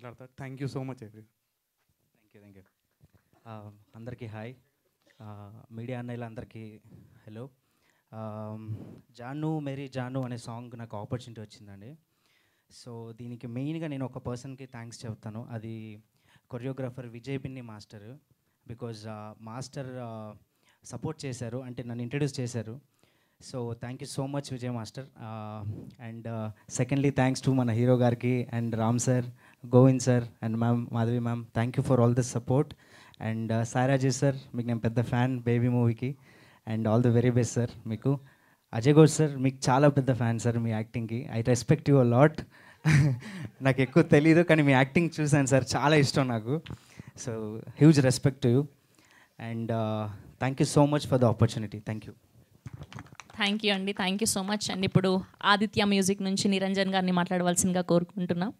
మాట్లాడతా. Thank you so much every. Thank you. అందరికీ hi. Media అన్నయ్యలందరికీ హలో. జాను మేరీ జాను అనే సాంగ్ నాకు ఆపర్చునిటీ వచ్చిందండి. సో దీనికి మెయిన్గా నేను ఒక పర్సన్కి థ్యాంక్స్ చెప్తాను. అది choreographer Vijay Binni master. Because master support చేశారు, అంటే నన్ను ఇంట్రడ్యూస్ చేశారు. So thank you so much Vijay master. And secondly thanks to మన హీరో గారికి and Ram sir, Govind sir and ma'am Madhavi ma'am. Thank you for all this support. And Sairajesh sir, మీకు నేను పెద్ద fan Baby మూవీకి. And all the very best sir మీకు. Ajay Ghosh sir, మీకు చాలా పెద్ద fan sir me యాక్టింగ్కి. I respect you a lot. నాకు ఎక్కువ తెలీదు కానీ మీ యాక్టింగ్ చూశాను సార్, చాలా ఇష్టం నాకు. So huge respect to you. And thank you so much for the opportunity. Thank you. Thank you అండి, థ్యాంక్ యూ సో మచ్ అండి. ఇప్పుడు ఆదిత్య మ్యూజిక్ నుంచి నిరంజన్ గారిని మాట్లాడవలసిందిగా కోరుకుంటున్నాం.